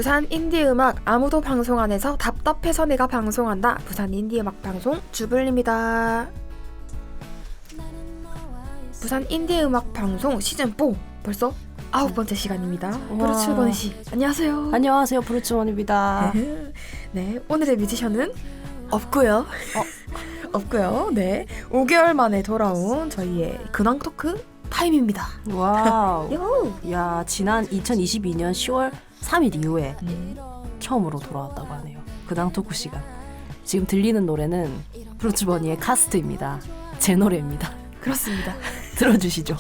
부산 인디음악 아무도 방송 안 해서 답답해서 내가 방송한다. 부산 인디음악 방송 주블리입니다. 부산 인디음악 방송 시즌4 벌써 9번째 시간입니다. 브루츠원씨 안녕하세요. 안녕하세요, 브루츠원입니다. 네, 오늘의 뮤지션은 없고요. 없고요. 네, 5개월 만에 돌아온 저희의 근황 토크 타임입니다. 와우. 야, 지난 2022년 10월 3일 이후에 처음으로 돌아왔다고 하네요. 근황 토크 시간. 지금 들리는 노래는 브루츠버니의 카스트입니다. 제 노래입니다. 그렇습니다. 들어주시죠.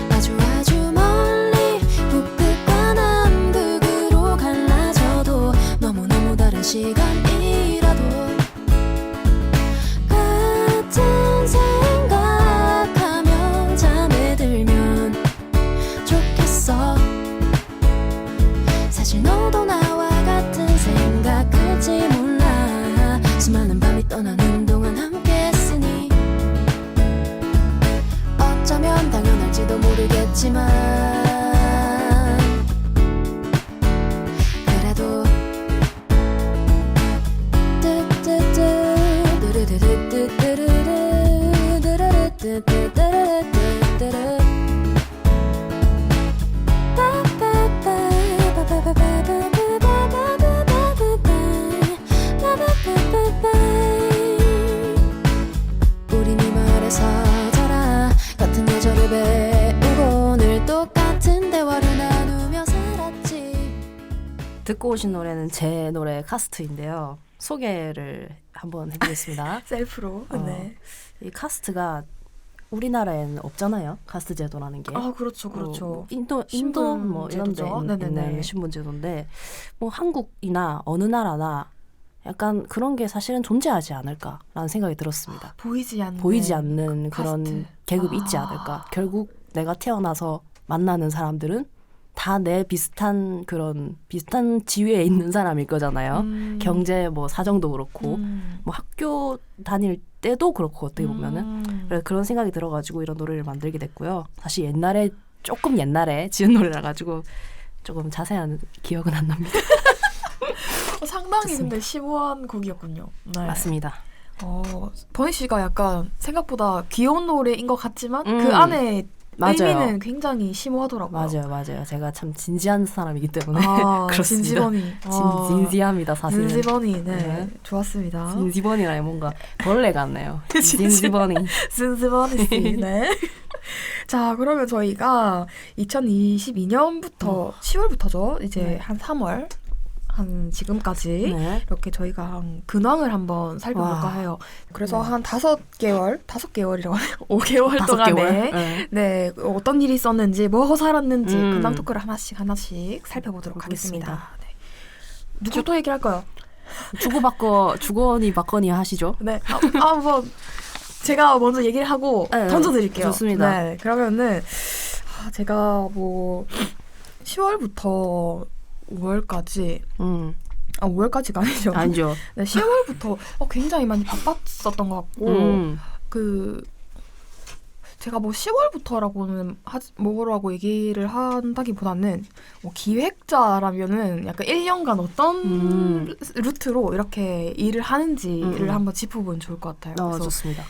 아주 멀리 북극과 남극으로 갈라져도 너무너무 다른 시간이라도 같은 생각하며 잠에 들면 좋겠어. 사실 너도 나와 같은 생각할지 몰라. 수많은 밤이 떠나는 동안 함께 했으니 어쩌면 당연할지도 모르겠지만 그래도 우린 이 마을에서 자라 같은 예절을 배우고 오늘 똑같은 대화를 나누며 살았지. 듣고 오신 노래는 제 노래 카스트인데요. 소개를 한번 해보겠습니다. 셀프로. 네. 이 카스트가 우리나라에는 없잖아요. 카스트 제도라는 게. 아, 그렇죠, 그렇죠. 인도 뭐 이런 데 있는 신분 제도인데 뭐 한국이나 어느 나라나 약간 그런 게 사실은 존재하지 않을까라는 생각이 들었습니다. 보이지 않는 그런 카스트. 계급이 있지 않을까. 결국 내가 태어나서 만나는 사람들은 다 내 비슷한 지위에 있는 사람일 거잖아요. 경제 뭐 사정도 그렇고 뭐 학교 다닐 때도 그렇고 어떻게 보면은 그런 생각이 들어가지고 이런 노래를 만들게 됐고요. 사실 조금 옛날에 지은 노래라 가지고 조금 자세한 기억은 안 납니다. 상당히 좋습니다. 근데 심오한 곡이었군요. 네. 맞습니다. 버니 씨가 약간 생각보다 귀여운 노래인 것 같지만 그 안에 맞아요. 의미는 굉장히 심오하더라고요. 맞아요. 제가 참 진지한 사람이기 때문에 그렇습니다. 진지버니. 진지합니다, 사실은. 진지버니. 네. 네. 좋았습니다. 진지버니라니 뭔가 벌레 같네요. 진지버니. 진지버니 씨. 네. 자, 그러면 저희가 2022년부터 10월부터죠. 이제 네. 한 3월 한 지금까지 네. 이렇게 저희가 한 근황을 한번 살펴볼까 해요. 그래서 한 5개월이라고 하네요. 5개월 5개월? 동안에 네, 어떤 일이 있었는지, 뭐 하고 살았는지 근황 토크를 하나씩 살펴보도록 하겠습니다. 네. 누구부터 얘기할까요? 주거니 받거니 하시죠. 네, 뭐 제가 먼저 얘기를 하고 네, 던져드릴게요. 좋습니다. 네, 그러면은 제가 뭐 10월부터 5월까지 5월까지가 아니죠. 아니죠. 네, 10월부터 굉장히 많이 바빴었던 것 같고 제가 뭐 10월부터라고는 뭐라고 얘기를 한다기보다는 뭐 기획자라면은 약간 1년간 어떤 루트로 이렇게 일을 하는지를 한번 짚어보면 좋을 것 같아요. 그래서 좋습니다.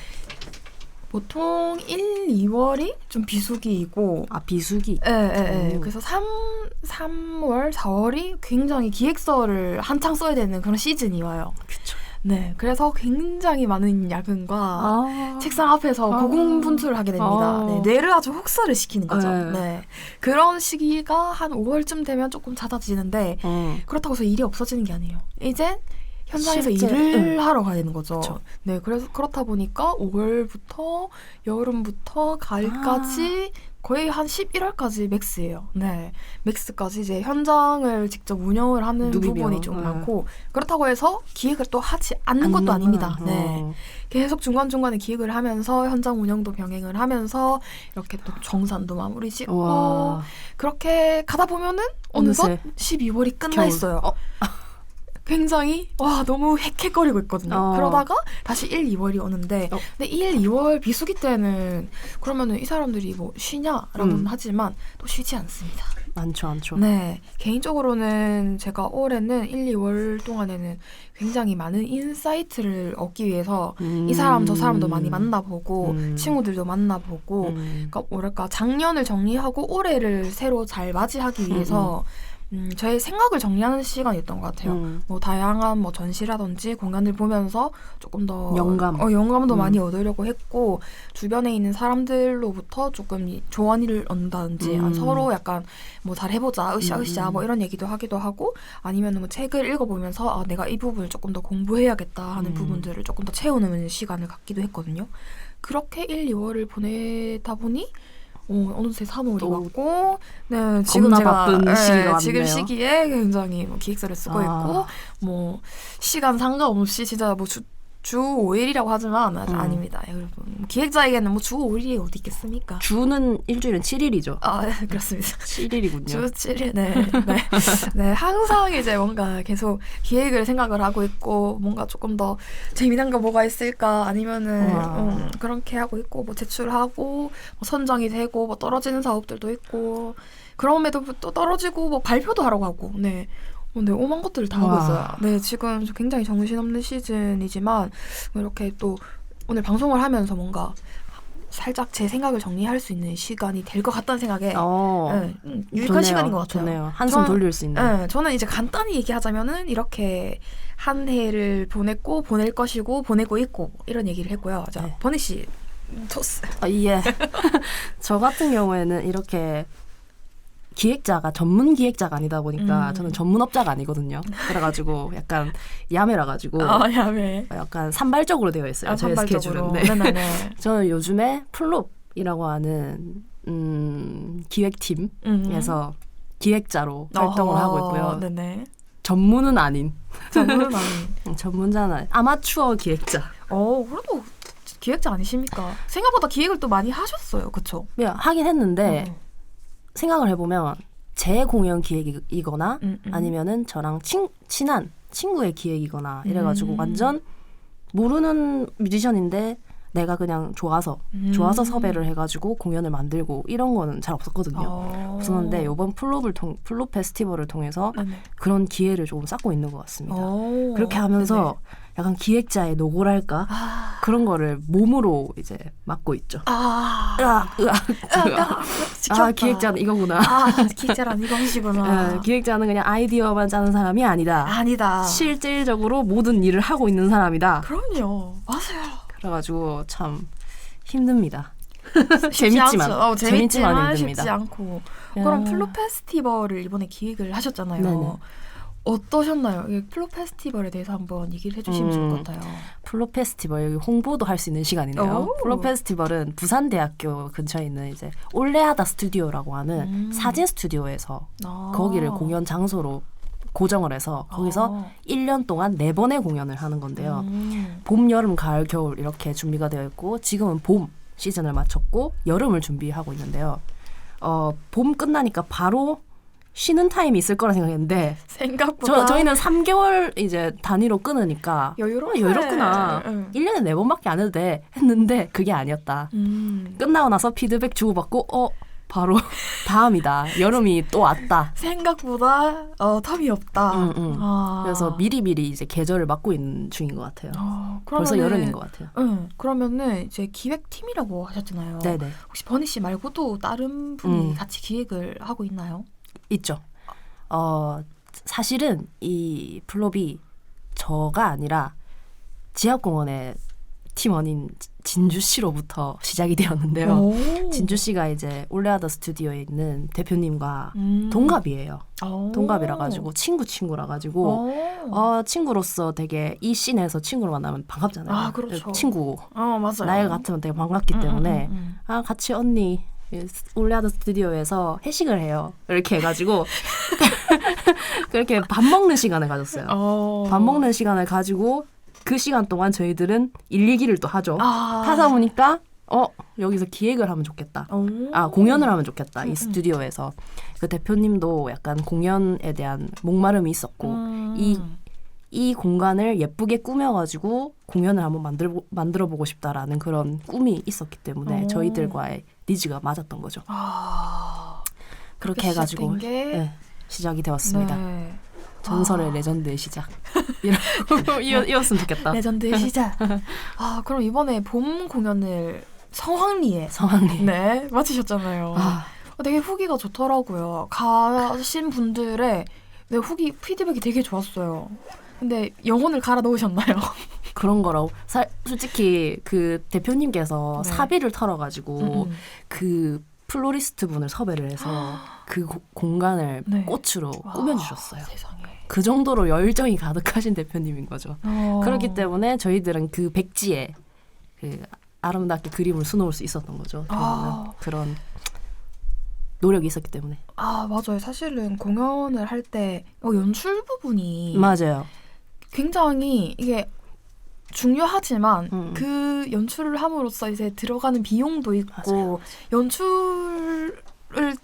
보통 1, 2월이 좀 비수기이고 비수기? 네. 그래서 3월, 4월이 굉장히 기획서를 한창 써야 되는 그런 시즌이 와요. 그쵸. 네, 그래서 굉장히 많은 야근과 책상 앞에서 고군분투를 하게 됩니다. 네, 뇌를 아주 혹사를 시키는 거죠. 네. 그런 시기가 한 5월쯤 되면 조금 잦아지는데 그렇다고 해서 일이 없어지는 게 아니에요. 이제 현장에서 일을 하러 가야 되는 거죠. 그쵸. 네, 그래서 그렇다 보니까 5월부터 여름부터 가을까지 거의 한 11월까지 맥스예요. 네, 맥스까지 이제 현장을 직접 운영을 하는 부분이 좀 많고 그렇다고 해서 기획을 또 하지 않는 것도 아닙니다. 네, 계속 중간중간에 기획을 하면서 현장 운영도 병행을 하면서 이렇게 또 정산도 마무리 짓고 그렇게 가다 보면은 어느덧 12월이 끝나 있어요. 굉장히 너무 헥헥거리고 있거든요. 그러다가 다시 1, 2월이 오는데 근데 1, 2월 비수기 때는 그러면은 이 사람들이 뭐 쉬냐라고는 하지만 또 쉬지 않습니다. 많죠. 네. 개인적으로는 제가 올해는 1, 2월 동안에는 굉장히 많은 인사이트를 얻기 위해서 이 사람 저 사람도 많이 만나보고 친구들도 만나보고 그러니까 뭐랄까 작년을 정리하고 올해를 새로 잘 맞이하기 위해서 저의 생각을 정리하는 시간이었던 것 같아요. 뭐 다양한 뭐 전시라든지 공연을 보면서 조금 더 영감도 많이 얻으려고 했고 주변에 있는 사람들로부터 조금 조언을 얻는다든지 서로 약간 뭐 잘해보자 으쌰으쌰 뭐 이런 얘기도 하기도 하고 아니면 뭐 책을 읽어보면서 내가 이 부분을 조금 더 공부해야겠다 하는 부분들을 조금 더 채우는 시간을 갖기도 했거든요. 그렇게 1, 2월을 보내다 보니 어느새 3월이 왔고, 네, 지금 제가 바쁜 시기가 왔네요. 지금 시기에 굉장히 뭐 기획서를 쓰고 있고, 뭐 시간 상관없이 진짜 뭐 주 5일이라고 하지만 아닙니다, 여러분. 기획자에게는 뭐 주 5일이 어디 있겠습니까? 주는 일주일은 7일이죠. 네, 그렇습니다. 7일이군요. 주 7일, 네, 항상 이제 뭔가 계속 기획을 생각을 하고 있고, 뭔가 조금 더 재미난 거 뭐가 있을까, 아니면은, 그렇게 하고 있고, 뭐 제출하고, 뭐 선정이 되고, 뭐 떨어지는 사업들도 있고, 그럼에도 또 떨어지고, 뭐 발표도 하라고 하고, 네. 네, 오만 것들을 다 하고 있어요. 네, 지금 굉장히 정신없는 시즌이지만 이렇게 또 오늘 방송을 하면서 뭔가 살짝 제 생각을 정리할 수 있는 시간이 될 것 같다는 생각에 유익한 시간인 것 같아요. 좋네요. 한숨 돌릴 수 있는. 네, 저는 이제 간단히 얘기하자면은 이렇게 한 해를 보냈고 보낼 것이고 보내고 있고 이런 얘기를 했고요. 자, 버니 씨 토스. 예. 저 같은 경우에는 이렇게 전문 기획자가 아니다 보니까 저는 전문업자가 아니거든요. 그래가지고 약간 야매라가지고 야매. 약간 산발적으로 되어 있어요. 저의 스케줄은. 네. 저는 요즘에 플롭이라고 하는 기획팀에서 기획자로 활동을 하고 있고요. 네네. 전문은 아닌. 전문은 아닌. 전문자는 아닌. 아마추어 기획자. 그래도 기획자 아니십니까? 생각보다 기획을 또 많이 하셨어요. 그쵸? 네, 하긴 했는데 생각을 해보면 제 공연 기획이거나 아니면은 저랑 친한 친구의 기획이거나 이래가지고 완전 모르는 뮤지션인데 내가 그냥 좋아서 섭외를 해가지고 공연을 만들고 이런 거는 잘 없었거든요. 없었는데 이번 플롭 페스티벌을 통해서 그런 기회를 조금 쌓고 있는 것 같습니다. 그렇게 하면서 약간 기획자의 노고랄까 그런 거를 몸으로 이제 맡고 있죠. 기획자는 이거구나. 기획자란 이것이구나. 기획자는 그냥 아이디어만 짜는 사람이 아니다. 실질적으로 모든 일을 하고 있는 사람이다. 그럼요. 맞아요. 그래가지고 참 힘듭니다. 재밌지만 힘듭니다. 쉽지 않고. 그럼 플롭 페스티벌을 이번에 기획을 하셨잖아요. 네네. 어떠셨나요? 플롭 페스티벌에 대해서 한번 얘기를 해주시면 좋을 것 같아요. 플롭 페스티벌 여기 홍보도 할 수 있는 시간이네요. 플롭 페스티벌은 부산대학교 근처에 있는 이제 올레아다 스튜디오라고 하는 사진 스튜디오에서 거기를 공연 장소로 고정을 해서 거기서 1년 동안 4번의 공연을 하는 건데요. 봄, 여름, 가을, 겨울 이렇게 준비가 되어 있고 지금은 봄 시즌을 마쳤고 여름을 준비하고 있는데요. 봄 끝나니까 바로 쉬는 타임이 있을 거라 생각했는데 생각보다 저희는 3개월 이제 단위로 끊으니까 여유롭구나. 1년에 4번밖에 안 해도 돼 했는데 그게 아니었다. 끝나고 나서 피드백 주고받고 바로 다음이다. 여름이 또 왔다. 생각보다 텀이 없다. 그래서 미리미리 이제 계절을 맡고 있는 중인 것 같아요. 벌써 여름인 것 같아요. 그러면은 이제 기획팀이라고 하셨잖아요. 네네. 혹시 버니 씨 말고도 다른 분이 같이 기획을 하고 있나요? 있죠. 사실은 이 플롭이 저가 아니라 지하공원의 팀원인 진주 씨로부터 시작이 되었는데요. 진주 씨가 이제 올레아더 스튜디오에 있는 대표님과 동갑이에요. 동갑이라 가지고 친구라 가지고 친구로서 되게 이 씬에서 친구로 만나면 반갑잖아요. 그렇죠. 친구고 맞아요. 나이가 같으면 되게 반갑기 때문에 같이 언니 올레아더 스튜디오에서 회식을 해요. 이렇게 해가지고 그렇게 밥 먹는 시간을 가졌어요. 밥 먹는 시간을 가지고 그 시간 동안 저희들은 일 얘기를 또 하죠. 하다 보니까 여기서 기획을 하면 좋겠다. 공연을 하면 좋겠다. 이 스튜디오에서. 그 대표님도 약간 공연에 대한 목마름이 있었고 이 공간을 예쁘게 꾸며가지고 공연을 한번 만들어보고 싶다라는 그런 꿈이 있었기 때문에 저희들과의 니즈가 맞았던 거죠. 그렇게 해가지고 네, 시작이 되었습니다. 네. 전설의 레전드의 시작. 이었으면 좋겠다. 레전드의 시작. 그럼 이번에 봄 공연을 성황리에 네 마치셨잖아요. 되게 후기가 좋더라고요. 가신 분들의 네, 후기 피드백이 되게 좋았어요. 근데 영혼을 갈아 넣으셨나요? 그런 거라고. 솔직히 그 대표님께서 네. 사비를 털어가지고 그 플로리스트 분을 섭외를 해서 그 공간을 네. 꽃으로 꾸며주셨어요. 세상에. 그 정도로 열정이 가득하신 대표님인 거죠. 그렇기 때문에 저희들은 그 백지에 그 아름답게 그림을 수놓을 수 있었던 거죠. 그런 노력이 있었기 때문에. 맞아요. 사실은 공연을 할 때 연출 부분이 맞아요. 굉장히 이게 중요하지만 그 연출을 함으로써 이제 들어가는 비용도 있고 맞아요. 연출을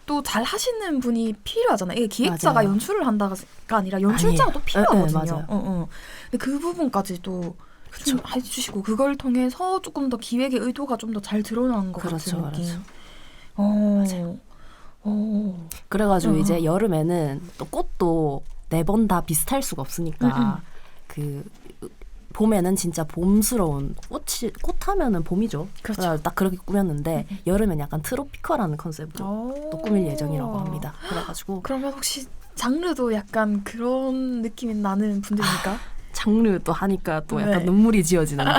또 잘 하시는 분이 필요하잖아요. 이게 기획자가 맞아요. 연출을 한다가 아니라 연출자가 또 필요하거든요. 네, 맞아요. 근데 그 부분까지도 좀 해주시고 그걸 통해서 조금 더 기획의 의도가 좀 더 잘 드러난 것 같은 느낌. 맞아요. 그래가지고 어. 이제 여름에는 또 꽃도 4번 다 비슷할 수가 없으니까 그 봄에는 진짜 봄스러운 꽃 하면은 봄이죠. 그렇죠. 그래서 딱 그렇게 꾸몄는데 여름엔 약간 트로피컬한 컨셉으로 또 꾸밀 예정이라고 합니다. 그래가지고 그러면 혹시 장르도 약간 그런 느낌이 나는 분들입니까? 장르 또 하니까 또 약간 네. 눈물이 지어지는데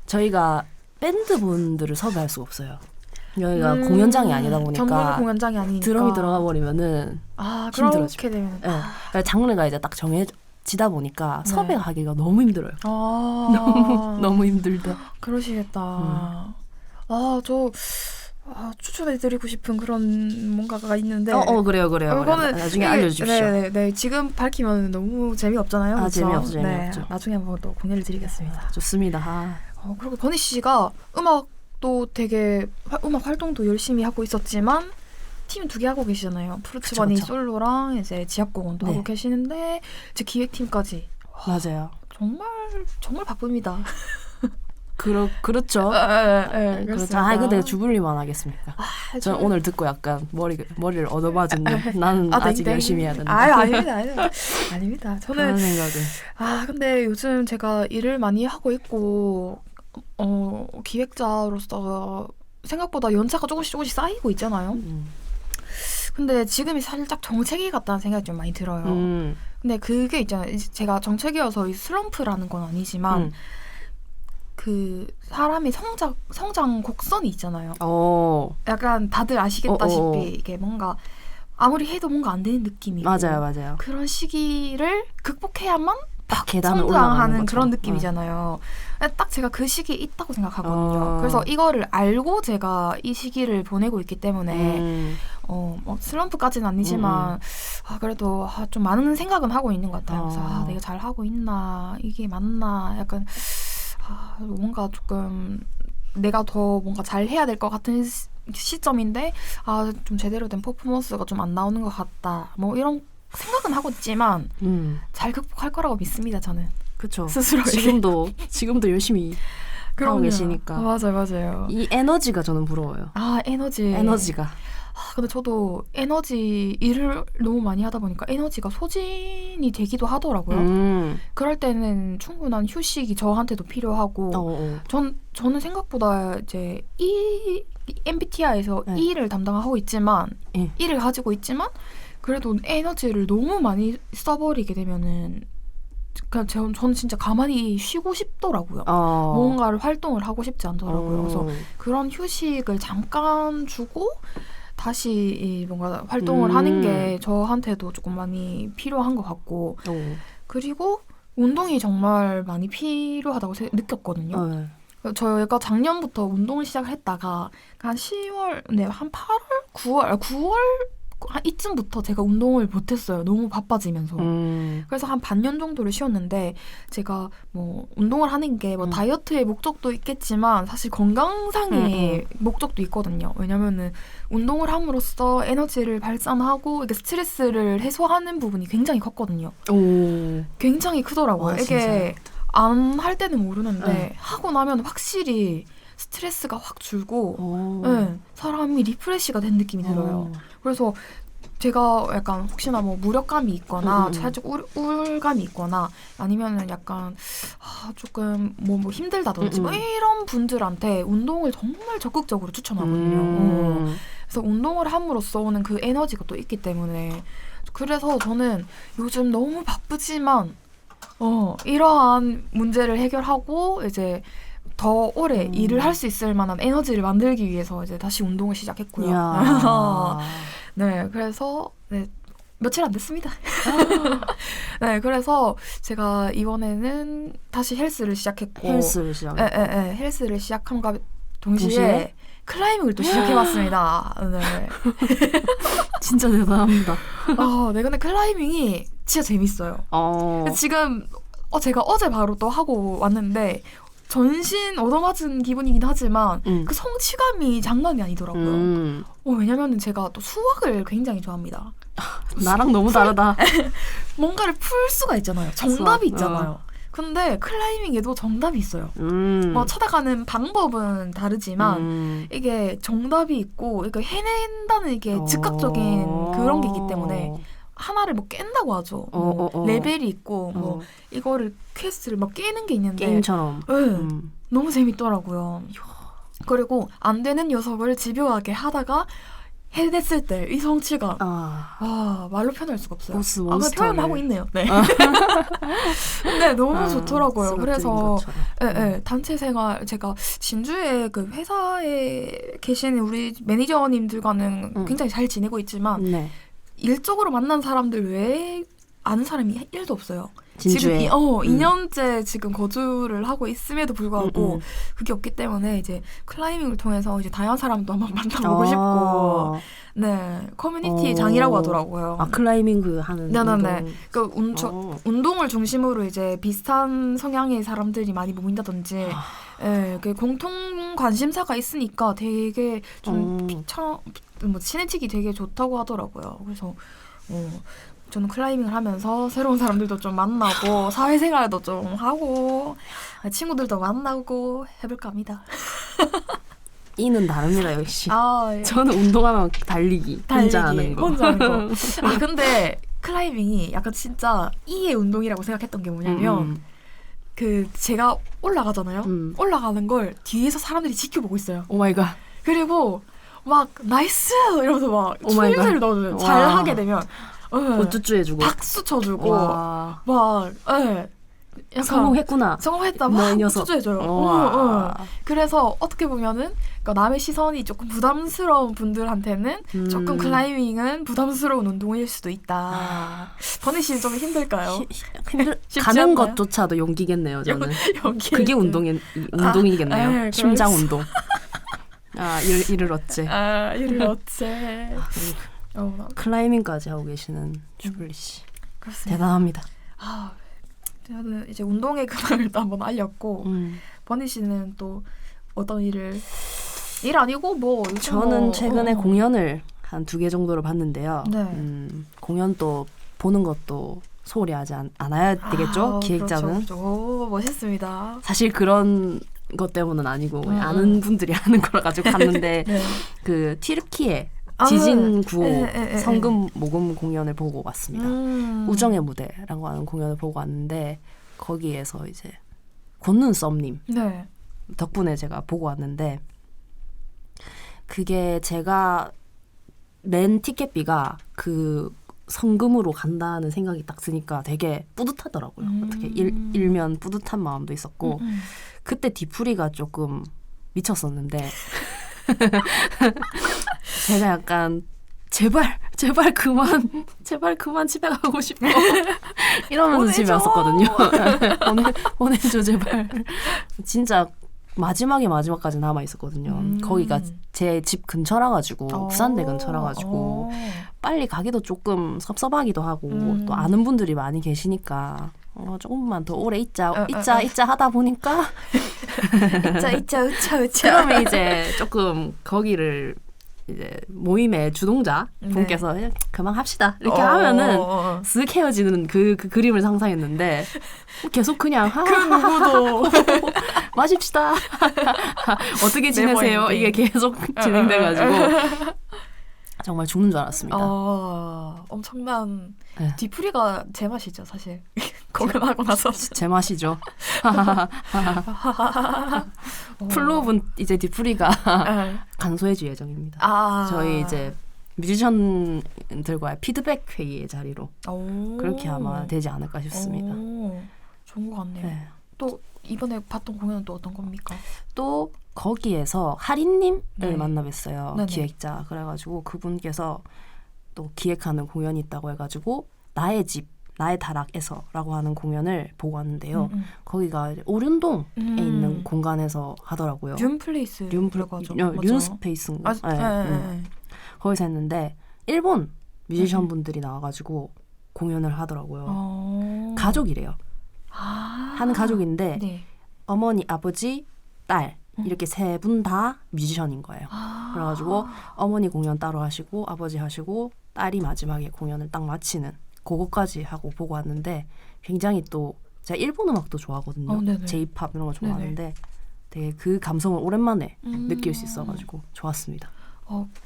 저희가 밴드 분들을 섭외할 수가 없어요. 여기가 공연장이 아니다 전문 보니까 공연장이 아니니까 드럼이 들어가 버리면은 힘들어지고. 그렇게 되면 네. 그러니까 장르가 이제 딱 정해지다 보니까 네. 섭외하기가 너무 힘들어요. 너무 힘들다. 그러시겠다. 저 추천해드리고 싶은 그런 뭔가가 있는데. 그래요. 이거는 나중에 알려주십시오. 네. 지금 밝히면 너무 재미없잖아요. 그렇죠? 재미없죠. 네, 나중에 한번 또 공개를 드리겠습니다. 좋습니다. 그리고 버니 씨가 음악도 되게 음악 활동도 열심히 하고 있었지만 팀 2개 하고 계시잖아요. 프루츠버니 그쵸. 솔로랑 이제 지압공원도 네. 하고 계시는데 이제 기획팀까지. 맞아요. 정말 바쁩니다. 그렇죠. 네, 그렇죠. 근데 주불리만 하겠습니까? 저는 오늘 듣고 약간 머리를 얻어맞았네. 나는 아직 열심히 해야 된다. 아닙니다. 저는 그런 생각을. 근데 요즘 제가 일을 많이 하고 있고 기획자로서 생각보다 연차가 조금씩 쌓이고 있잖아요. 근데 지금이 살짝 정체기 같다는 생각이 좀 많이 들어요. 근데 그게 있잖아요. 이제 제가 정체기여서 이 슬럼프라는 건 아니지만 그 사람이 성장 곡선이 있잖아요. 약간 다들 아시겠다시피 이게 뭔가 아무리 해도 뭔가 안 되는 느낌이고 맞아요. 그런 시기를 극복해야만 딱 계단을 성장하는 올라가는 그런 거죠. 느낌이잖아요. 딱 제가 그 시기에 있다고 생각하거든요. 어. 그래서 이거를 알고 제가 이 시기를 보내고 있기 때문에 뭐 슬럼프까지는 아니지만 그래도 좀 많은 생각은 하고 있는 것 같아요. 그래서 내가 잘 하고 있나, 이게 맞나, 약간 뭔가 조금 내가 더 뭔가 잘 해야 될 것 같은 시점인데 좀 제대로 된 퍼포먼스가 좀 안 나오는 것 같다. 뭐 이런 생각은 하고 있지만 잘 극복할 거라고 믿습니다. 저는. 그렇죠. 스스로에게. 지금도 열심히 하고 계시니까. 맞아요. 이 에너지가 저는 부러워요. 에너지가. 근데 저도 일을 너무 많이 하다 보니까 에너지가 소진이 되기도 하더라고요. 그럴 때는 충분한 휴식이 저한테도 필요하고 저는 생각보다 이제 MBTI에서 E를 담당하고 있지만 E를 가지고 있지만 그래도 에너지를 너무 많이 써버리게 되면은 그냥 저는 진짜 가만히 쉬고 싶더라고요. 뭔가를 활동을 하고 싶지 않더라고요. 그래서 그런 휴식을 잠깐 주고 다시 뭔가 활동을 하는 게 저한테도 조금 많이 필요한 것 같고 그리고 운동이 정말 많이 필요하다고 느꼈거든요. 저희가 작년부터 운동을 시작을 했다가 한 10월, 한 8월, 9월 한 이쯤부터 제가 운동을 못했어요. 너무 바빠지면서. 그래서 한 반년 정도를 쉬었는데 제가 뭐 운동을 하는 게 뭐 다이어트의 목적도 있겠지만 사실 건강상의 목적도 있거든요. 왜냐면은 운동을 함으로써 에너지를 발산하고 이게 스트레스를 해소하는 부분이 굉장히 컸거든요. 굉장히 크더라고요. 이게 안 할 때는 모르는데 하고 나면 확실히 스트레스가 확 줄고 네, 사람이 리프레시가 된 느낌이 들어요. 그래서 제가 약간 혹시나 뭐 무력감이 있거나 살짝 우울감이 있거나 아니면은 약간 조금 뭐 힘들다든지 뭐 이런 분들한테 운동을 정말 적극적으로 추천하거든요. 그래서 운동을 함으로써 오는 그 에너지가 또 있기 때문에 그래서 저는 요즘 너무 바쁘지만 이러한 문제를 해결하고 이제 더 오래 일을 할 수 있을 만한 에너지를 만들기 위해서 이제 다시 운동을 시작했고요. 네, 그래서 네, 며칠 안 됐습니다. 네, 그래서 제가 이번에는 다시 헬스를 시작했고 헬스를 시작함과 동시에 클라이밍을 또 시작해봤습니다. 네. 진짜 대단합니다. 네, 근데 클라이밍이 진짜 재밌어요. 지금 제가 어제 바로 또 하고 왔는데 전신 얻어맞은 기분이긴 하지만 그 성취감이 장난이 아니더라고요. 왜냐면은 제가 또 수학을 굉장히 좋아합니다. 나랑 너무 다르다. 뭔가를 풀 수가 있잖아요. 정답이 있잖아요. 근데 클라이밍에도 정답이 있어요. 뭐 찾아가는 방법은 다르지만 이게 정답이 있고 이거 해낸다는 이게 즉각적인 그런 게 있기 때문에 하나를 뭐 깬다고 하죠. 레벨이 있고 뭐 이거를 퀘스트를 막 깨는 게 있는데 게임처럼. 네, 너무 재밌더라고요. 그리고 안 되는 녀석을 집요하게 하다가 해냈을 때 이 성취감 말로 표현할 수가 없어요. 보스 표현을 하고 있네요. 네. 근데 너무 좋더라고요. 그래서 단체 생활 제가 진주에 그 회사에 계신 우리 매니저님들과는 굉장히 잘 지내고 있지만 일적으로 만난 사람들 외에 아는 사람이 1도 없어요. 진주에. 지금 2년째 지금 거주를 하고 있음에도 불구하고 그게 없기 때문에 이제 클라이밍을 통해서 이제 다양한 사람도 한번 만나보고 싶고 네 커뮤니티 장이라고 하더라고요. 클라이밍 그 하는 네네네. 그 운동을 중심으로 이제 비슷한 성향의 사람들이 많이 모인다든지 그 공통 관심사가 있으니까 되게 좀 친해지기 되게 좋다고 하더라고요. 그래서 저는 클라이밍을 하면서 새로운 사람들도 좀 만나고 사회생활도 좀 하고 친구들도 만나고 해볼까 합니다. 이는 다릅니다 역시. 예. 저는 운동하면 달리기 혼자 하는 거. 근데 클라이밍이 약간 진짜 이의 운동이라고 생각했던 게 뭐냐면 그 제가 올라가잖아요. 올라가는 걸 뒤에서 사람들이 지켜보고 있어요. 오 마이 갓. 그리고 막 나이스 이러면서 막 추임새를 넣어줘요. 잘 하게 되면 우쭈쭈 해주고 박수 쳐주고 막 약간 성공했구나. 성공했다 막 우쭈쭈 해줘요. 그래서 어떻게 보면은 그러니까 남의 시선이 조금 부담스러운 분들한테는 조금 클라이밍은 부담스러운 운동일 수도 있다. 버니 씨는 좀 힘들까요? 가는 않나요? 것조차도 용기겠네요. 저는 그게 운동이겠네요. 심장 운동. 이를 어째. 이를 어째. 클라이밍까지 하고 계시는 주블리 씨. 그렇습니다. 대단합니다. 저는 이제 운동의 근황을 또 한번 알렸고 버니 씨는 또 어떤 일 아니고 뭐 저는 최근에 공연을 한 2개 정도를 봤는데요. 공연 또 보는 것도 소홀히 하지 않아야 되겠죠? 기획자는. 그렇죠. 멋있습니다. 사실 그런 것 때문은 아니고 아는 분들이 하는 거라 가지고 갔는데 그 튀르키예 지진 구호 성금 모금 공연을 보고 왔습니다. 우정의 무대라고 하는 공연을 보고 왔는데 거기에서 이제 권눈썸님 덕분에 제가 보고 왔는데 그게 제가 낸 티켓비가 그 성금으로 간다는 생각이 딱 드니까 되게 뿌듯하더라고요. 어떻게 일면 뿌듯한 마음도 있었고 그때 뒤풀이가 조금 미쳤었는데 제가 약간 제발 그만 집에 가고 싶어 이러면서 집에 왔었거든요. 보내줘 제발. 진짜 마지막까지 남아 있었거든요. 거기가 제 집 근처라 가지고 부산대 근처라 가지고 빨리 가기도 조금 섭섭하기도 하고 또 아는 분들이 많이 계시니까 조금만 더 오래 있자 하다 보니까 있자 그러면 이제 조금 거기를 이제 모임의 주동자 분께서 그만 합시다 이렇게 하면은 쓱 헤어지는 그 그림을 상상했는데 계속 그냥 그 누구도 마십시다 어떻게 지내세요 이게 계속 진행돼가지고 정말 죽는 줄 알았습니다. 엄청난 네. 뒤풀이가 제 맛이죠 사실. 공연하고 나서 제 맛이죠. 플로우분 이제 뒤풀이가 간소해질 예정입니다. 저희 이제 뮤지션들과의 피드백 회의의 자리로 그렇게 아마 되지 않을까 싶습니다. 좋은 것 같네요. 네. 또 이번에 봤던 공연은 또 어떤 겁니까? 또 거기에서 하린님을 네. 만나뵀어요. 네네. 기획자. 그래가지고 그분께서 또 기획하는 공연이 있다고 해가지고 나의 집, 나의 다락에서라고 하는 공연을 보고 왔는데요. 거기가 오륜동에 있는 공간에서 하더라고요. 륜플레이스. 륜스페이스인가? 네. 거기서 했는데 일본 뮤지션 분들이 나와가지고 공연을 하더라고요. 가족이래요. 하는 가족인데 네. 어머니, 아버지, 딸 이렇게 세 분 다 뮤지션인 거예요. 그래가지고 어머니 공연 따로 하시고 아버지 하시고 딸이 마지막에 공연을 딱 마치는 그거까지 하고 보고 왔는데 굉장히 또 제가 일본 음악도 좋아하거든요. J-pop 이런 거 좋아하는데 되게 그 감성을 오랜만에 느낄 수 있어가지고 좋았습니다.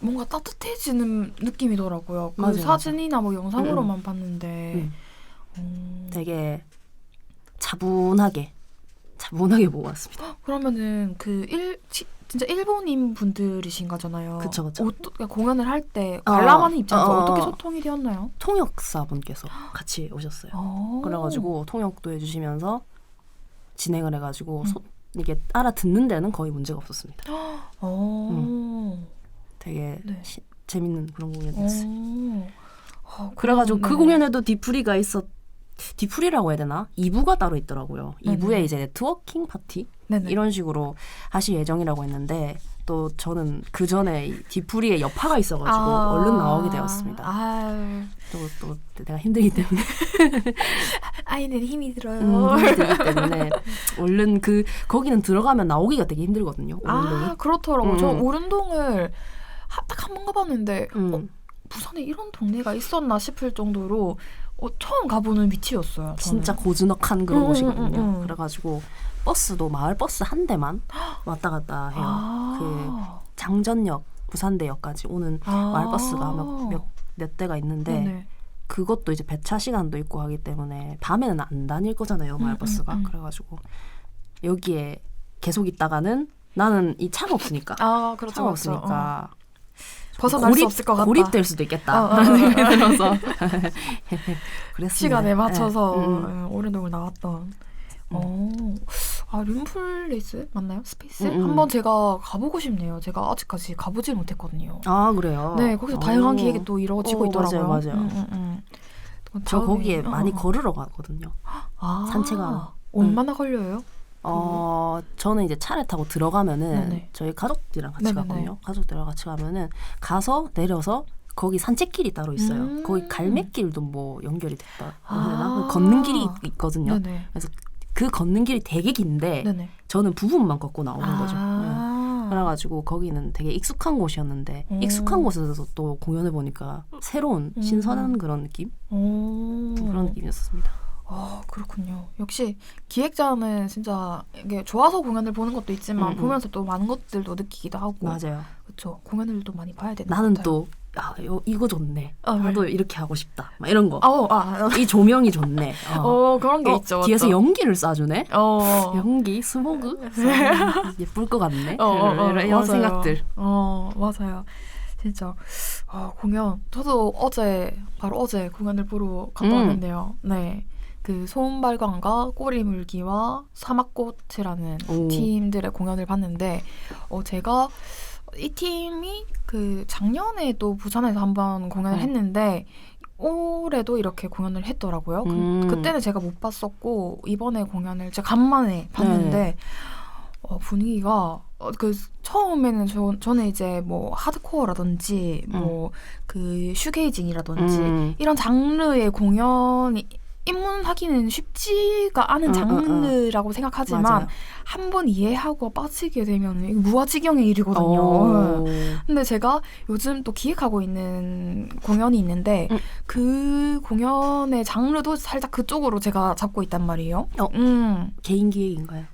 뭔가 따뜻해지는 느낌이더라고요. 그 맞아요, 사진이나 뭐 영상으로만 봤는데 되게 차분하게 보고 왔습니다. 그러면은 진짜 일본인 분들이신 거잖아요. 그쵸. 공연을 할 때 관람하는 입장에서 어떻게 소통이 되었나요? 통역사분께서 같이 오셨어요. 그래가지고 통역도 해주시면서 진행을 해가지고 이게 알아듣는 데는 거의 문제가 없었습니다. 되게 재밌는 그런 공연이었어요. 그래가지고 그 공연에도 디프리라고 해야 되나? 2부가 따로 있더라고요. 2부에 이제 네트워킹 파티? 이런 식으로 하실 예정이라고 했는데 또 저는 그 전에 디프리의 여파가 있어가지고 얼른 나오게 되었습니다. 또 내가 힘들기 때문에 아이는 힘이 들어요. 힘이 들기 때문에 얼른 거기는 들어가면 나오기가 되게 힘들거든요. 오른동이. 그렇더라고요. 저 오른동을 딱 한 번 가봤는데 부산에 이런 동네가 있었나 싶을 정도로 처음 가보는 위치였어요. 저는. 진짜 고즈넉한 그런 곳이거든요. 그래가지고 버스도 마을 버스 한 대만 왔다 갔다 해요. 그 장전역, 부산대역까지 오는 마을 버스가 몇 대가 있는데 그것도 이제 배차 시간도 있고 하기 때문에 밤에는 안 다닐 거잖아요. 마을 버스가. 그래가지고 여기에 계속 있다가는 나는 이 차가 없으니까. 그렇죠. 차가 없으니까. 벗어날 수 없을 것 같다. 고립될 수도 있겠다. 라는 생각이 들어서 그랬습니다. 시간에 맞춰서 오른동을 나왔던. 룸플레이스 맞나요? 스페이스? 한번 제가 가보고 싶네요. 제가 아직까지 가보질 못했거든요. 그래요? 네, 거기서 다양한 기획이 또 이루어지고 있더라고요. 맞아요. 저 거기에 많이 걸으러 가거든요. 산책하러. 얼마나 걸려요? 저는 이제 차를 타고 들어가면은 저희 가족들이랑 같이 가거든요. 가족들이랑 같이 가면은 가서 내려서 거기 산책길이 따로 있어요. 거기 갈매길도 뭐 연결이 됐다. 걷는 길이 있거든요. 그래서 그 걷는 길이 되게 긴데 저는 부분만 걷고 나오는 거죠. 그래가지고 거기는 되게 익숙한 곳이었는데 익숙한 곳에서 또 공연을 보니까 새로운 신선한 그런 느낌? 그런 느낌이었습니다. 그렇군요. 역시 기획자는 진짜 이게 좋아서 공연을 보는 것도 있지만 보면서 또 많은 것들도 느끼기도 하고. 맞아요. 그렇죠. 공연을 또 많이 봐야 되는 것 나는 같아요. 또 이거 좋네. 나도 이렇게 하고 싶다. 막 이런 거. 이 조명이 좋네. 그런 게 있죠. 뒤에서 맞죠? 연기를 쏴주네. 연기, 스모그? 예쁠 것 같네. 이런 생각들. 맞아요. 진짜 공연. 저도 바로 어제 공연을 보러 갔다 왔는데요. 네. 그 소음발광과 꼬리물기와 사막꽃이라는 팀들의 공연을 봤는데 제가 이 팀이 그 작년에도 부산에서 한번 공연을 했는데 올해도 이렇게 공연을 했더라고요. 그때는 제가 못 봤었고 이번에 공연을 제가 간만에 봤는데 분위기가 그 처음에는 저는 이제 뭐 하드코어라든지 뭐 그 슈게이징이라든지 이런 장르의 공연이 입문하기는 쉽지가 않은 장르라고 생각하지만 맞아요. 한번 이해하고 빠지게 되면 이거 무아지경의 일이거든요. 근데 제가 요즘 또 기획하고 있는 공연이 있는데 그 공연의 장르도 살짝 그쪽으로 제가 잡고 있단 말이에요. 개인 기획인가요?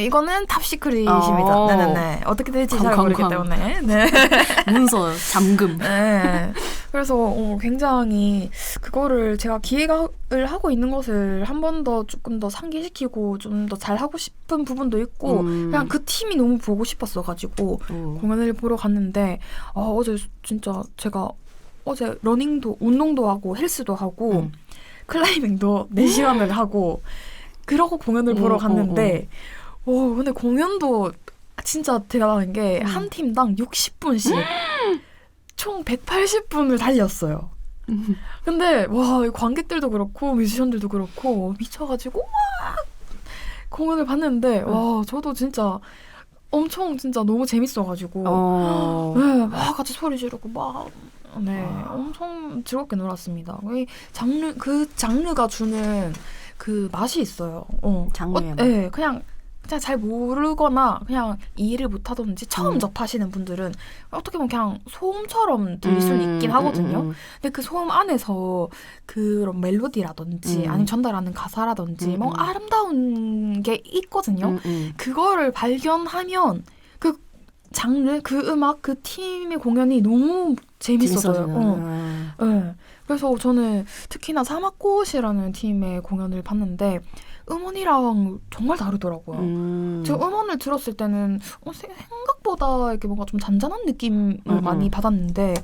이거는 탑시크릿입니다. 네네네. 어떻게 될지 잘 모르기 때문에. 네. 문서 잠금. 네. 그래서 굉장히 그거를 제가 기획을 하고 있는 것을 한 번 더 조금 더 상기시키고 좀 더 잘하고 싶은 부분도 있고 그냥 그 팀이 너무 보고 싶었어가지고 공연을 보러 갔는데 어제 진짜 제가 어제 러닝도 운동도 하고 헬스도 하고 클라이밍도 4시간을 하고 그러고 공연을 보러 갔는데 근데 공연도 진짜 대단한 게 한 팀당 60분씩 총 180분을 달렸어요. 근데 와 관객들도 그렇고 뮤지션들도 그렇고 미쳐가지고 막 공연을 봤는데 와 저도 진짜 엄청 진짜 너무 재밌어가지고 네, 막 같이 소리 지르고 막 엄청 즐겁게 놀았습니다. 그 장르가 주는 그 맛이 있어요. 장르에 네, 그냥 잘 모르거나 그냥 이해를 못하든지 처음 접하시는 분들은 어떻게 보면 그냥 소음처럼 들릴 수는 있긴 하거든요. 근데 그 소음 안에서 그런 멜로디라든지 아니면 전달하는 가사라든지 뭔가 아름다운 게 있거든요. 그거를 발견하면 그 장르, 그 음악, 그 팀의 공연이 너무 재밌어져요. 네. 그래서 저는 특히나 사막꽃이라는 팀의 공연을 봤는데 음원이랑 정말 다르더라고요. 제가 음원을 들었을 때는 생각보다 이렇게 뭔가 좀 잔잔한 느낌을 많이 받았는데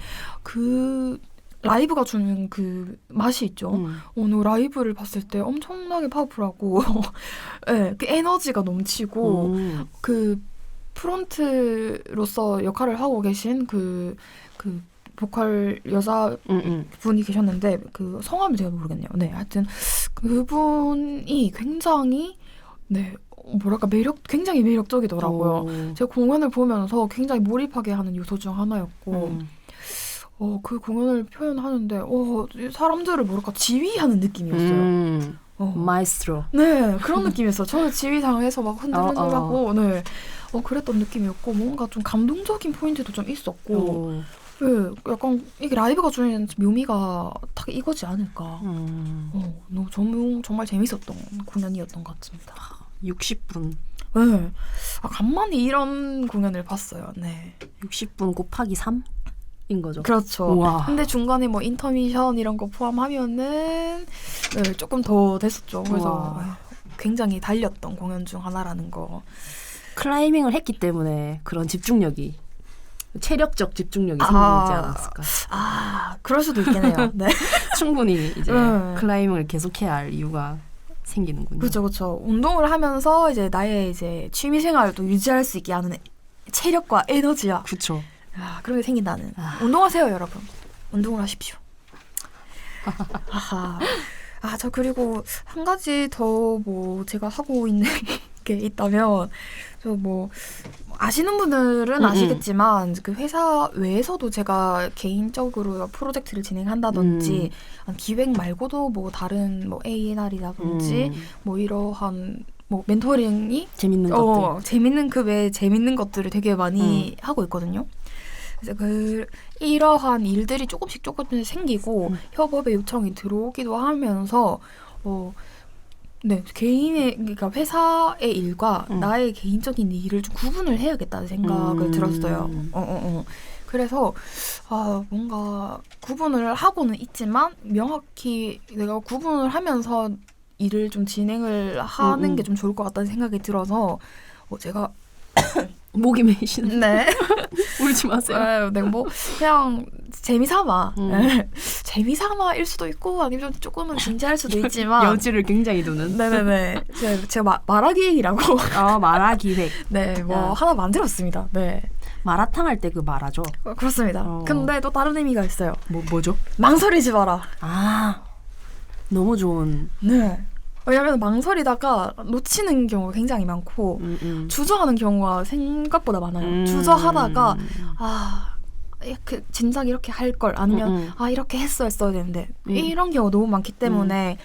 그 라이브가 주는 그 맛이 있죠. 오늘 라이브를 봤을 때 엄청나게 파워풀하고 네, 그 에너지가 넘치고 그 프론트로서 역할을 하고 계신 그 보컬 여자분이 계셨는데 그 성함을 제가 모르겠네요. 네, 하여튼 그분이 굉장히 뭐랄까 굉장히 매력적이더라고요. 제가 공연을 보면서 굉장히 몰입하게 하는 요소 중 하나였고 그 공연을 표현하는데 사람들을 뭐랄까 지휘하는 느낌이었어요. 마에스트로. 네, 그런 느낌이었어요. 저는 지휘장에서 막 흔들흔들하고 그랬던 느낌이었고 뭔가 좀 감동적인 포인트도 좀 있었고 네, 약간 이게 라이브가 주는 묘미가 딱 이거지 않을까. 정말 재밌었던 공연이었던 것 같습니다. 60분. 네, 간만에 이런 공연을 봤어요. 네, 60분 곱하기 3인 거죠. 그렇죠. 우와. 근데 중간에 뭐 인터미션 이런 거 포함하면은 조금 더 됐었죠. 그래서 굉장히 달렸던 공연 중 하나라는 거. 클라이밍을 했기 때문에 그런 집중력이 체력적 집중력이 생기지 않았을까. 그럴 수도 있겠네요. 네. 충분히 이제 클라이밍을 계속해야 할 이유가 생기는군요. 그렇죠. 운동을 하면서 이제 나의 이제 취미 생활도 유지할 수 있게 하는 체력과 에너지야. 그렇죠. 그런 게 생긴다는. 운동하세요, 여러분. 운동을 하십시오. 저 그리고 한 가지 더 뭐 제가 하고 있는 게 있다면 저 뭐 아시는 분들은 아시겠지만 그 회사 외에서도 제가 개인적으로 프로젝트를 진행한다든지 기획 말고도 뭐 다른 뭐 A&R이라든지 뭐 이러한 뭐 멘토링이 재밌는 것들 재밌는 그 외에 재밌는 것들을 되게 많이 하고 있거든요. 그래서 이러한 일들이 조금씩 생기고 협업의 요청이 들어오기도 하면서 개인의 그러니까 회사의 일과 나의 개인적인 일을 좀 구분을 해야겠다는 생각을 들었어요. 그래서 뭔가 구분을 하고는 있지만 명확히 내가 구분을 하면서 일을 좀 진행을 하는 게 좀 좋을 것 같다는 생각이 들어서 제가 목이 메이시는. 네. 울지 마세요. 뭐 그냥 재미삼아. 재미삼아일 수도 있고 아니면 조금은 진지할 수도 있지만 여지를 굉장히 두는. 네네네. 제가 마라기획이라고. 마라기획. 네, 뭐 하나 만들었습니다. 네. 마라탕 할 때 그 마라죠. 그렇습니다. 근데 또 다른 의미가 있어요. 뭐죠? 망설이지 마라. 너무 좋은. 네. 왜냐면 망설이다가 놓치는 경우가 굉장히 많고 주저하는 경우가 생각보다 많아요. 주저하다가 진작 이렇게 할 걸 아니면 이렇게 했어야 되는데 이런 경우 너무 많기 때문에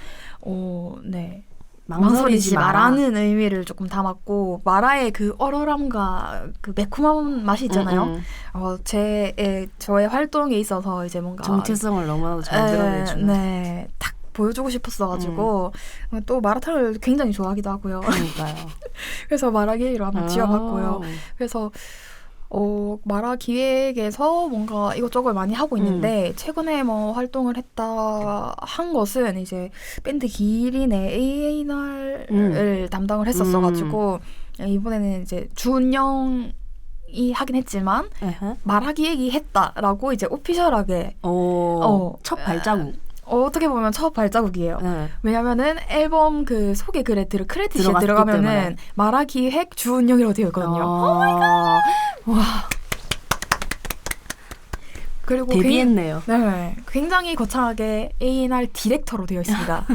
네. 망설이지 마라는 의미를 조금 담았고 마라의 그 얼얼함과 그 매콤한 맛이 있잖아요. 저의 활동에 있어서 이제 뭔가 정체성을 너무나도 잘 드러내주는. 네, 딱 보여주고 싶었어가지고 또 마라탕을 굉장히 좋아하기도 하고요. 그러니까요. 그래서 마라기획으로 한번 지어봤고요. 그래서 마라 기획에서 뭔가 이것저것 많이 하고 있는데 최근에 뭐 활동을 했다 한 것은 이제 밴드 기린의 A&R을 담당을 했었어가지고 이번에는 이제 준영이 하긴 했지만 마라 기획이 했다라고 이제 오피셜하게 첫 발자국. 어떻게 보면 첫 발자국이에요. 왜냐면은 앨범 그 소개 글에 크레딧에 들어가면은 때문에. 마라 기획 주은영이라고 되어 있거든요. 오 마이 갓! 와. 그리고 데뷔했네요. 네, 굉장히 거창하게 A&R 디렉터로 되어 있습니다.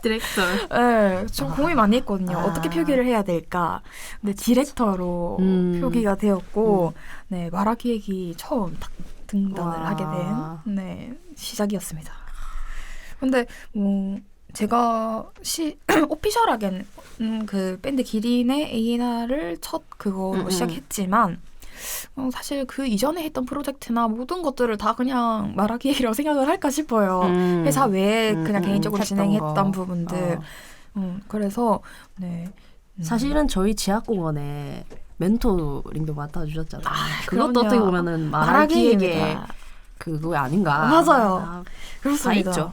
디렉터. 네, 좀 고민 많이 했거든요. 어떻게 표기를 해야 될까. 근데 디렉터로 표기가 되었고, 네, 마라 기획이 처음 딱 등단을 하게 된 네, 시작이었습니다. 근데 제가 오피셜하게는 그 밴드 기린의 A&R을 첫 그거로 시작했지만 사실 그 이전에 했던 프로젝트나 모든 것들을 다 그냥 마라 기획이라고 생각을 할까 싶어요. 회사 외에 그냥 개인적으로 진행했던 부분들. 그래서 네. 사실은 저희 지하공원에 멘토링도 맡아주셨잖아요. 그것도 그럼요. 어떻게 보면은 마라 기획의 그거 아닌가. 맞아요. 그렇습니다. 다 있죠.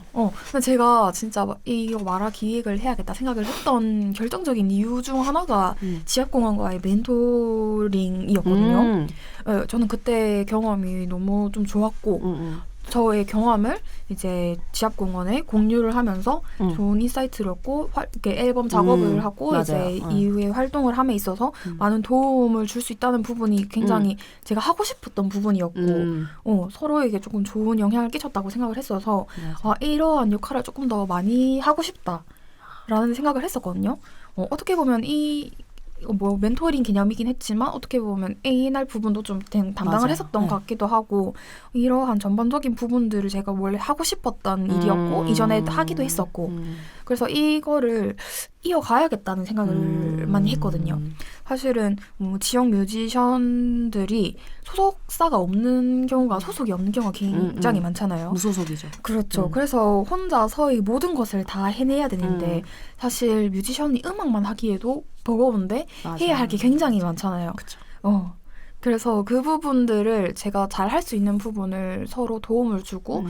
근데 제가 진짜 이거 마라 기획을 해야겠다 생각을 했던 결정적인 이유 중 하나가 지하공원과의 멘토링이었거든요. 저는 그때 경험이 너무 좀 좋았고 저의 경험을 이제 지하공원에 공유를 하면서 좋은 인사이트를 얻고 이렇게 앨범 작업을 하고 맞아요. 이제 이후에 활동을 함에 있어서 많은 도움을 줄 수 있다는 부분이 굉장히 제가 하고 싶었던 부분이었고 서로에게 조금 좋은 영향을 끼쳤다고 생각을 했어서 이러한 역할을 조금 더 많이 하고 싶다라는 생각을 했었거든요. 어떻게 보면 멘토링 개념이긴 했지만 어떻게 보면 A&R 부분도 좀 담당을 했었던 것 같기도 하고 이러한 전반적인 부분들을 제가 원래 하고 싶었던 일이었고 이전에 하기도 했었고 그래서 이거를 이어가야겠다는 생각을 많이 했거든요. 사실은 지역 뮤지션들이 소속사가 없는 경우가 소속이 없는 경우가 굉장히 많잖아요. 무소속이죠. 그렇죠. 그래서 혼자서 이 모든 것을 다 해내야 되는데 사실 뮤지션이 음악만 하기에도 버거운데 해야 할 게 굉장히 많잖아요. 그쵸. 그래서 그 부분들을 제가 잘 할 수 있는 부분을 서로 도움을 주고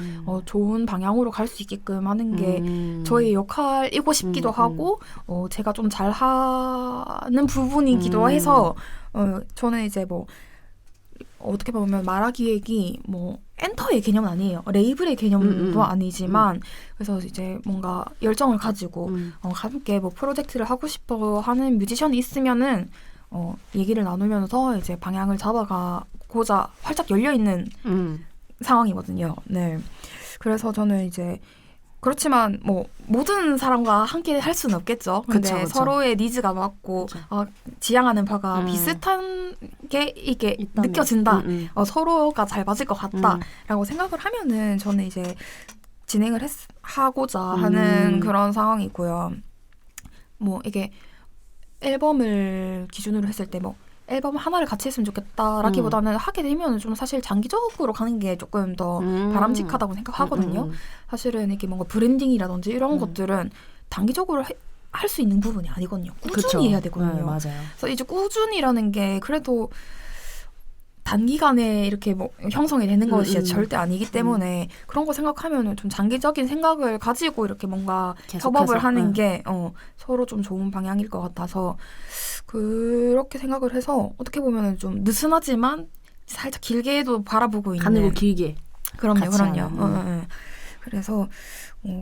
좋은 방향으로 갈 수 있게끔 하는 게 저의 역할이고 싶기도 하고 제가 좀 잘하는 부분이기도 해서 저는 이제 어떻게 보면 마라 기획이 엔터의 개념은 아니에요. 레이블의 개념도 아니지만 그래서 이제 뭔가 열정을 가지고 함께 프로젝트를 하고 싶어 하는 뮤지션이 있으면은 얘기를 나누면서 이제 방향을 잡아가고자 활짝 열려있는 상황이거든요. 네. 그래서 저는 이제 그렇지만 모든 사람과 함께 할 수는 없겠죠. 근데 그쵸. 서로의 니즈가 맞고 지향하는 바가 비슷한 게 이게 있다면. 느껴진다. 서로가 잘 맞을 것 같다라고 생각을 하면은 저는 이제 진행을 하고자 하는 그런 상황이고요. 이게 앨범을 기준으로 했을 때 앨범 하나를 같이 했으면 좋겠다라기보다는 하게 되면 좀 사실 장기적으로 가는 게 조금 더 바람직하다고 생각하거든요. 사실은 이렇게 뭔가 브랜딩이라든지 이런 것들은 단기적으로 할 수 있는 부분이 아니거든요. 꾸준히 그쵸. 해야 되거든요. 네, 맞아요. 그래서 이제 꾸준이라는 게 그래도 단기간에 이렇게 형성이 되는 것이 절대 아니기 때문에 그런 거 생각하면 좀 장기적인 생각을 가지고 이렇게 뭔가 협업을 하는 게 서로 좀 좋은 방향일 것 같아서 그렇게 생각을 해서 어떻게 보면 좀 느슨하지만 살짝 길게도 바라보고 있는 가늘고 길게 그럼요. 그래서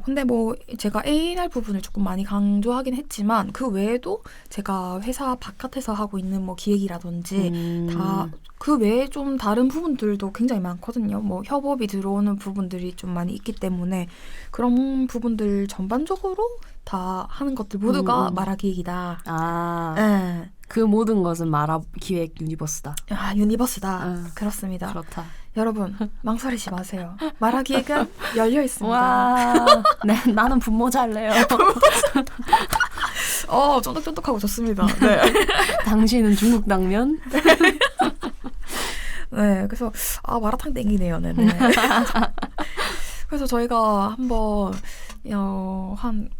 근데 뭐 제가 A&R 부분을 조금 많이 강조하긴 했지만 그 외에도 제가 회사 바깥에서 하고 있는 뭐 기획이라든지 다 그 외에 좀 다른 부분들도 굉장히 많거든요. 뭐 협업이 들어오는 부분들이 좀 많이 있기 때문에 그런 부분들 전반적으로 다 하는 것들 모두가 마라 기획이다. 아, 네. 그 모든 것은 마라 기획 유니버스다. 아, 유니버스다. 그렇습니다. 그렇다. 여러분 망설이지 마세요. 마라 기획은 열려 있습니다. 와, 네, 나는 분모자 할래요. 쫀득쫀득하고 좋습니다. 네. 당신은 중국 당면? 네, 그래서 마라탕 땡기네요. 네네. 그래서 저희가 한번 한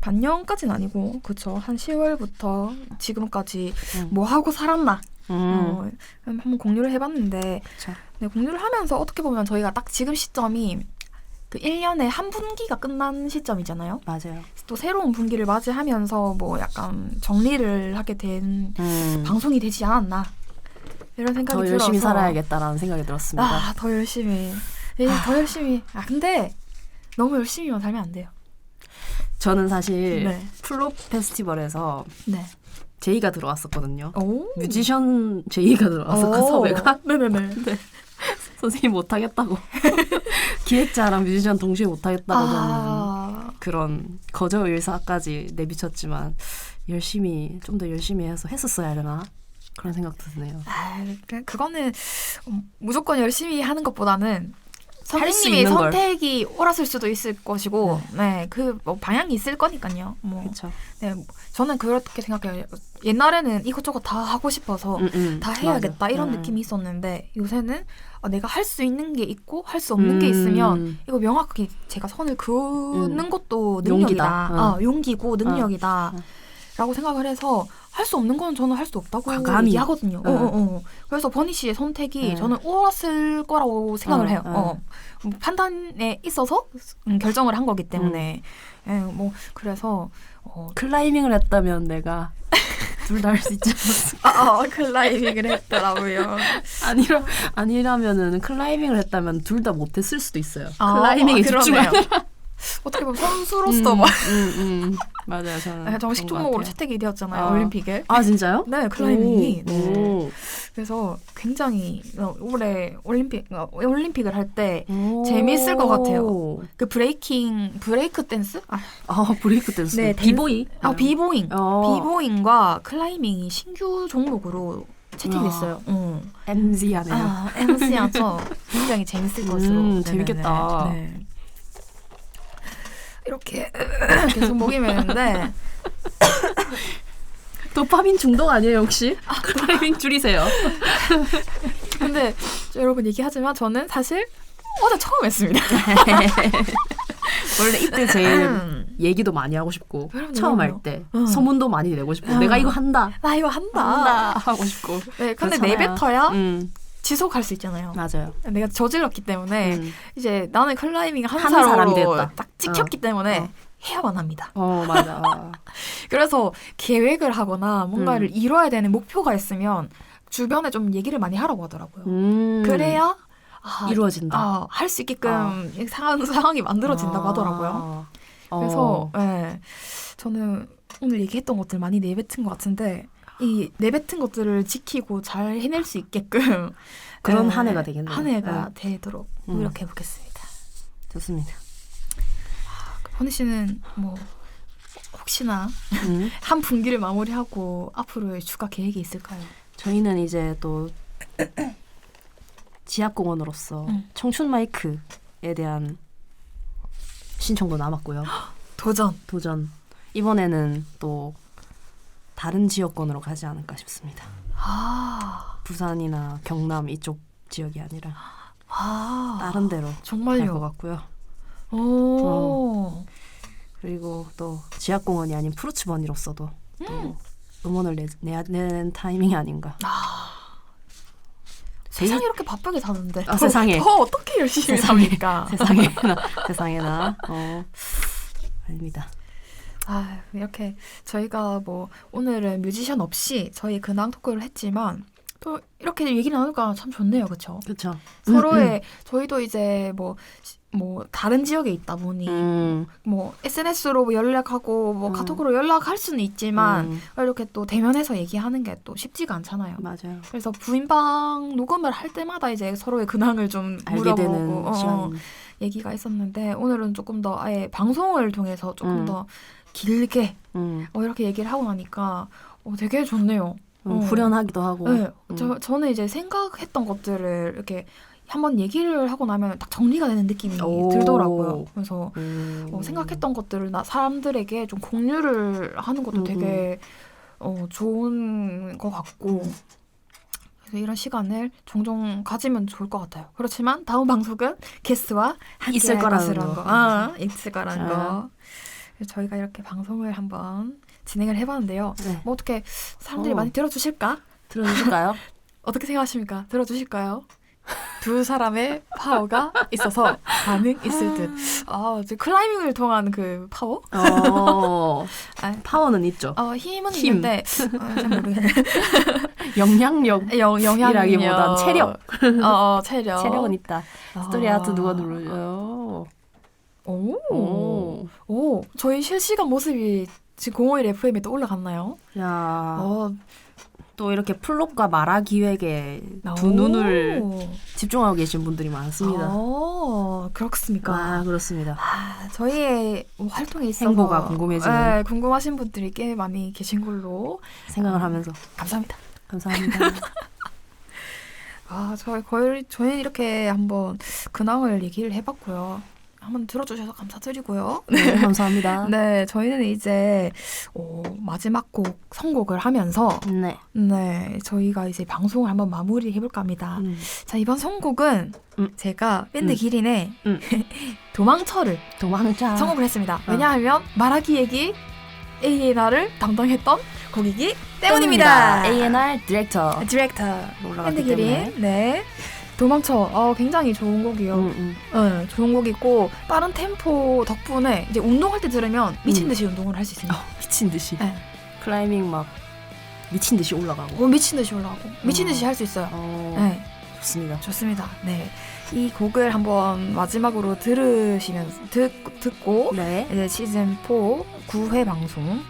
반년까지는 아니고 그쵸, 한 10월부터 지금까지 뭐 하고 살았나 한번 공유를 해봤는데 네, 공유를 하면서 어떻게 보면 저희가 딱 지금 시점이 그 1년에 한 분기가 끝난 시점이잖아요. 맞아요. 또 새로운 분기를 맞이하면서 뭐 약간 정리를 하게 된 방송이 되지 않았나 이런 생각이 더 들어서 열심히 살아야겠다라는 생각이 들었습니다. 더 열심히 더 열심히 근데 너무 열심히만 살면 안 돼요. 저는 사실 네. 플롭 페스티벌에서 네. 제의가 들어왔었거든요. 오. 뮤지션 제의가 들어왔어. 그 섭외가. 네네네. 네. 선생님 못하겠다고. 기획자랑 뮤지션 동시에 못하겠다고 저는 그런 거저 일사까지 내비쳤지만 좀 더 열심히 해서 했었어야 되나 그런 생각도 드네요. 그거는 무조건 열심히 하는 것보다는 할수 선생님의 있는 걸. 선택이 옳았을 수도 있을 것이고, 그 뭐 방향이 있을 거니까요. 뭐, 그렇죠. 네, 저는 그렇게 생각해요. 옛날에는 이것저것 다 하고 싶어서 다 해야겠다 맞아. 이런 느낌이 있었는데 요새는 내가 할 수 있는 게 있고 할 수 없는 게 있으면 이거 명확하게 제가 선을 그는 것도 능력이다. 용기고 능력이다. 라고 생각을 해서 할 수 없는 건 저는 할 수 없다고 과감히. 얘기하거든요. 그래서 버니 씨의 선택이 저는 옳았을 거라고 생각을 해요. 뭐 판단에 있어서 결정을 한 거기 때문에 뭐 그래서 클라이밍을 했다면 내가 둘 다 할 수 있지 않았을까? 클라이밍을 했더라고요. 아니라면은 클라이밍을 했다면 둘 다 못했을 수도 있어요. 클라이밍에 집중하면. 어떻게 보면 선수로서 맞아요. 저는 정식 그런 것 종목으로 같아요. 채택이 되었잖아요. 올림픽에. 아 진짜요? 네, 클라이밍이. 오. 그래서 굉장히 올해 올림픽을 할 때 재미있을 것 같아요. 그 브레이크 댄스? 브레이크 댄스. 네, 비보잉. 비보잉. 비보잉과 클라이밍이 신규 종목으로 채택이 됐어요. MC 하네요. MC여서 굉장히 재밌을 것으로. 재밌겠다. 네. 이렇게 계속 목이 메는데 도파민 중독 아니에요 혹시? 클라이밍 줄이세요. 근데 여러분 얘기하지만 저는 사실 어제 처음 했습니다. 원래 이때 제일 얘기도 많이 하고 싶고 그럼요. 처음 할 때 소문도 많이 내고 싶고 내가 이거 한다. 나 이거 한다 하고 싶고. 네, 근데 그렇잖아요. 내뱉어야 지속할 수 있잖아요. 맞아요. 내가 저질렀기 때문에 이제 나는 클라이밍 하는 사람이 사람으로 됐다. 딱 찍혔기 때문에 해야만 합니다. 맞아. 그래서 계획을 하거나 뭔가를 이뤄야 되는 목표가 있으면 주변에 좀 얘기를 많이 하라고 하더라고요. 그래야 그래야 이루어진다. 할 수 있게끔 상황이 만들어진다고 하더라고요. 그래서 저는 오늘 얘기했던 것들 많이 내뱉은 것 같은데 이 내뱉은 것들을 지키고 잘 해낼 수 있게끔 그런 한 해가 되겠네요. 한 해가 되도록 노력해 보겠습니다. 좋습니다. 허니 씨는 뭐 혹시나 한 분기를 마무리하고 앞으로의 추가 계획이 있을까요? 저희는 이제 또 지압공원으로서 청춘 마이크에 대한 신청도 남았고요. 도전. 이번에는 또 다른 지역권으로 가지 않을까 싶습니다. 부산이나 경남 이쪽 지역이 아니라 다른 데로 갈 것 같고요. 그리고 또 지압공원이 아닌 푸르츠버니로서도 또 음원을 내야 되는 타이밍이 아닌가. 세상이 이렇게 바쁘게 사는데 세상에. 더 어떻게 열심히 삽니까? 세상에나 아닙니다. 이렇게 저희가 뭐 오늘은 뮤지션 없이 저희 근황 토크를 했지만 또 이렇게 얘기를 나누니까 참 좋네요, 그렇죠? 그렇죠. 서로의 저희도 이제 뭐 다른 지역에 있다 보니 뭐 SNS로 연락하고 뭐 카톡으로 연락할 수는 있지만 이렇게 또 대면해서 얘기하는 게 또 쉽지가 않잖아요. 맞아요. 그래서 부인방 녹음을 할 때마다 이제 서로의 근황을 좀 알게 되는 물어보고 시간. 얘기가 있었는데 오늘은 조금 더 아예 방송을 통해서 조금 더 길게 이렇게 얘기를 하고 나니까 되게 좋네요. 후련하기도 하고. 네, 저는 이제 생각했던 것들을 이렇게 한번 얘기를 하고 나면 딱 정리가 되는 느낌이 들더라고요. 그래서 생각했던 것들을 사람들에게 좀 공유를 하는 것도 되게 좋은 것 같고 그래서 이런 시간을 종종 가지면 좋을 것 같아요. 그렇지만 다음 방송은 게스트와 함께 있을 거라는 거. 있을 거라는 거. 그래서 저희가 이렇게 방송을 한번 진행을 해봤는데요. 네. 뭐 어떻게 사람들이 많이 들어주실까? 들어주실까요? 어떻게 생각하십니까? 들어주실까요? 두 사람의 파워가 있어서 반응 있을 듯. 클라이밍을 통한 그 파워? 파워는 있죠. 힘은 있는데 잘 모르겠네. 영향력이라기보단 체력. 체력. 체력은 있다. 스토리 아트 누가 누르죠? 오, 저희 실시간 모습이 지금 051 FM에 또 올라갔나요? 야. 또 이렇게 플롯과 마라 기획에 두 눈을 집중하고 계신 분들이 많습니다. 그렇습니까? 그렇습니다. 저희의 활동에 있어서 행보가 궁금해지는 궁금하신 분들이 꽤 많이 계신 걸로 생각을 하면서 감사합니다. 저희는 이렇게 한번 근황을 얘기를 해봤고요. 한번 들어주셔서 감사드리고요. 네, 감사합니다. 네, 저희는 이제 마지막 곡 선곡을 하면서 네, 저희가 이제 방송을 한번 마무리 해볼까 합니다. 자, 이번 선곡은 제가 밴드 기린의 도망쳐를 선곡을 했습니다. 왜냐하면 말하기 얘기 A&R을 담당했던 곡이기 때문입니다. A&R 디렉터 밴드 기린. 네. 도망쳐. 굉장히 좋은 곡이요. 네, 좋은 곡이고 빠른 템포 덕분에 이제 운동할 때 들으면 미친 듯이 운동을 할 수 있습니다. 미친 듯이. 네. 클라이밍 막 미친 듯이 올라가고. 미친 듯이 올라가고. 미친 듯이 할 수 있어요. 네. 좋습니다. 네. 이 곡을 한번 마지막으로 듣고 네. 이제 시즌 4 9회 방송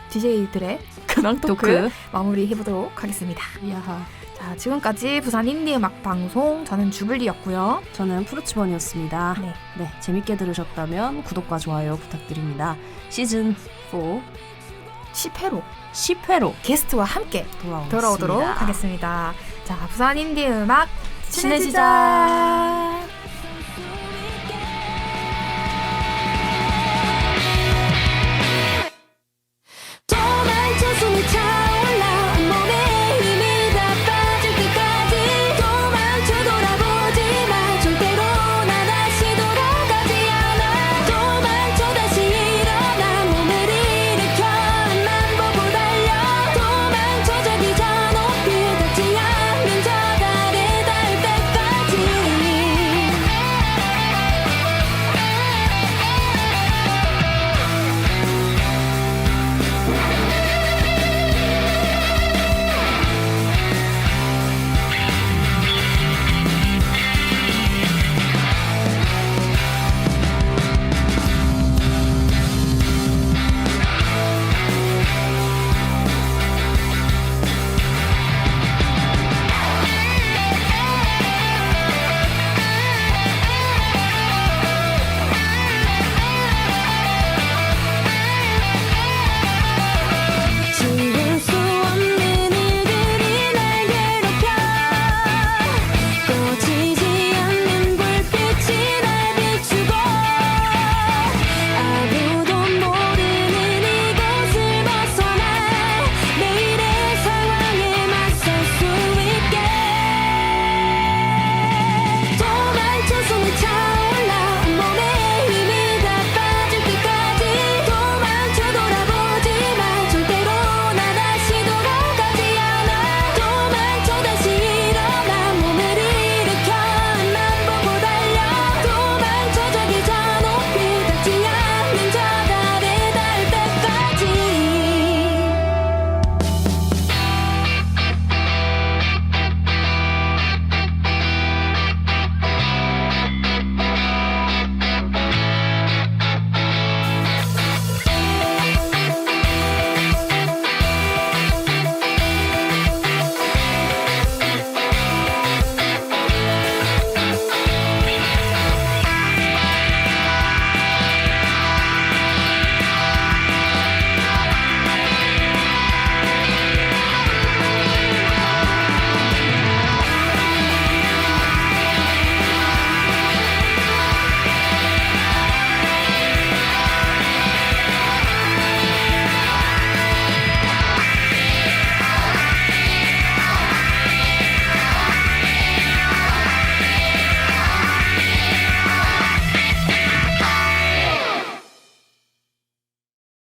DJ들의 근황 토크 마무리해 보도록 하겠습니다. 야하. 자, 지금까지 부산 인디 음악 방송 저는 주블리였고요. 저는 프루츠번이었습니다. 네, 재밌게 들으셨다면 구독과 좋아요 부탁드립니다. 시즌 4 10회로 게스트와 함께 돌아오도록 하겠습니다. 자, 부산 인디 음악 친해지자.